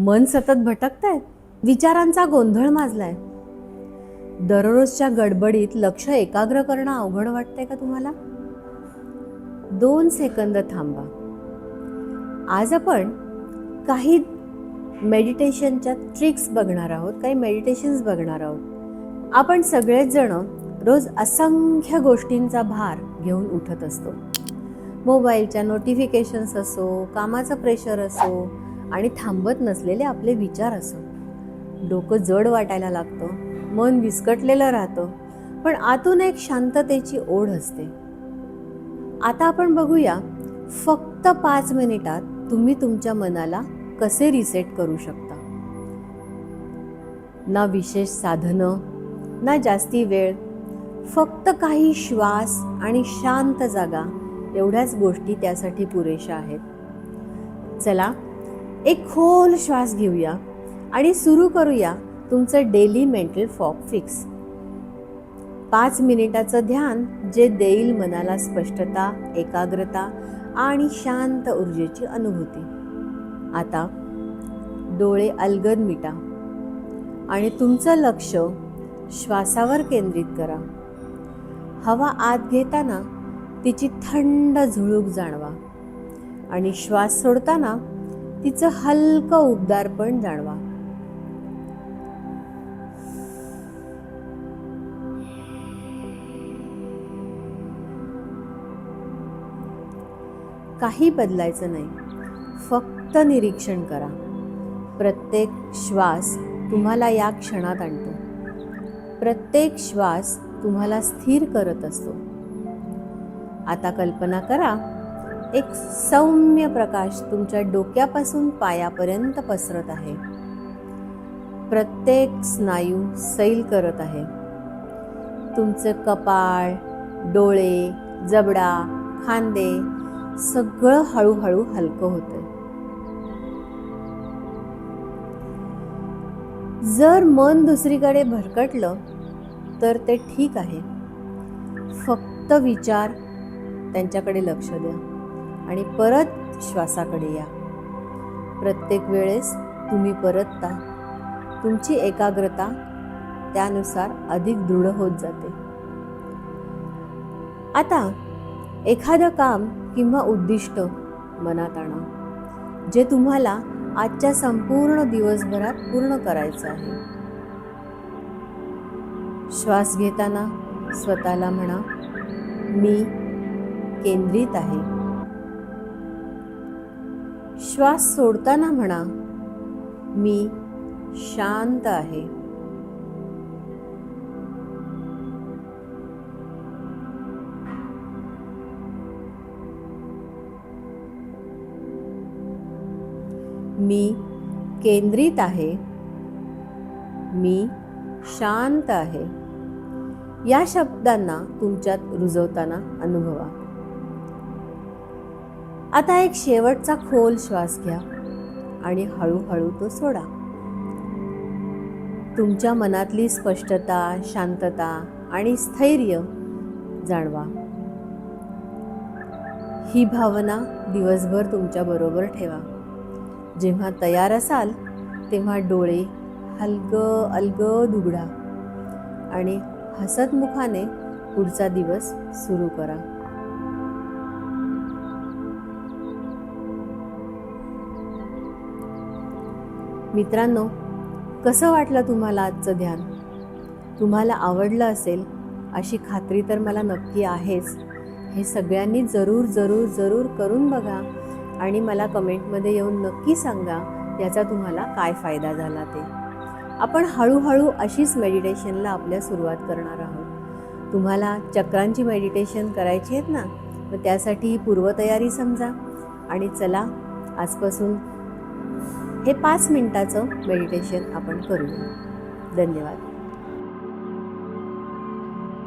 मन सतत भटकतंय, विचारांचा गोंधळ माजलाय. दररोजच्या गडबडीत लक्ष एकाग्र करणं अवघड वाटतंय का तुम्हाला? 2 सेकंद थांबा. आज आपण काही मेडिटेशनच्या ट्रिक्स बघणार आहोत, काही मेडिटेशन्स बघणार आहोत. आपण सगळेच जण रोज असंख्य गोष्टींचा भार घेऊन उठत असतो. मोबाईलच्या नोटिफिकेशन्स असो, कामाचं प्रेशर असो आणि थांबत नसलेले आपले विचार असो. डोकं जड वाटायला लागतं, मन विस्कटलेलं राहतं, पण आतून एक शांततेची ओढ असते. आता आपण बघूया फक्त 5 मिनिटात तुम्ही तुमच्या मनाला कसे रिसेट करू शकता. ना विशेष साधनं, ना जास्ती वेळ, फक्त काही श्वास आणि शांत जागा, एवढ्याच गोष्टी त्यासाठी पुरेशा आहेत. चला एक खोल श्वास घेऊया आणि सुरू करूया तुमचं डेली मेंटल फॉग फिक्स. 5 मिनिटाचं ध्यान जे देईल मनाला स्पष्टता, एकाग्रता आणि शांत ऊर्जेची अनुभूती. आता डोळे अलगद मिटा आणि तुमचं लक्ष श्वासावर केंद्रित करा. हवा आत घेताना तिची थंड झुळूक जाणवा आणि श्वास सोडताना तिचं हलकं उबदारपण जाणवा. काही बदलायचं नाही, फक्त निरीक्षण करा. प्रत्येक श्वास तुम्हाला या क्षणात आणतो. प्रत्येक श्वास तुम्हाला स्थिर करत असतो. आता कल्पना करा, एक सौम्य प्रकाश तुमच्या डोक्यापासून पायापर्यंत पसरत आहे. प्रत्येक स्नायू सैल करत आहे. तुमचं कपाळ, डोळे, जबडा, खांदे सगळं हळूहळू हलकं होतंय. जर मन दुसरीकडे भरकटलं तर ते ठीक आहे. फक्त विचार त्यांच्याकडे लक्ष द्या आणि परत श्वासाकडे या. प्रत्येक वेळेस तुम्ही परतता, तुमची एकाग्रता त्यानुसार अधिक दृढ होत जाते. आता एखादं काम किंवा उद्दिष्ट मनात आणा, जे तुम्हाला आजच्या संपूर्ण दिवसभरात पूर्ण करायचं आहे. श्वास घेताना स्वतःला म्हणा, मी केंद्रित आहे. श्वास सोडताना म्हणा, मी शांत आहे. मी केंद्रित आहे. मी शांत आहे. या शब्दांना तुमच्यात रुजवताना अनुभवा. आता एक शेवटचा खोल श्वास घ्या आणि हळूहळू तो सोडा. तुमच्या मनातली स्पष्टता, शांतता आणि स्थैर्य जाणवा. ही भावना दिवसभर तुमच्या बरोबर ठेवा. जेव्हा तयार असाल तेव्हा डोळे अलगद उघडा आणि हसत मुखाने पुढचा दिवस सुरू करा. मित्रांनो, कसं वाटलं तुम्हाला आजचं ध्यान? तुम्हाला आवडलं असेल अशी खात्री तर मला नक्की आहेच. हे सगळ्यांनी जरूर जरूर जरूर करून बघा आणि मला कमेंटमध्ये येऊन नक्की सांगा याचा तुम्हाला काय फायदा झाला ते. आपण हळूहळू अशीच मेडिटेशनला आपल्या सुरुवात करणार आहोत. तुम्हाला चक्रांची मेडिटेशन करायची आहेत ना, मग त्यासाठी पूर्वतयारी समजा आणि चला आजपासून हे 5 मिनिटाचं मेडिटेशन आपण करूया. धन्यवाद.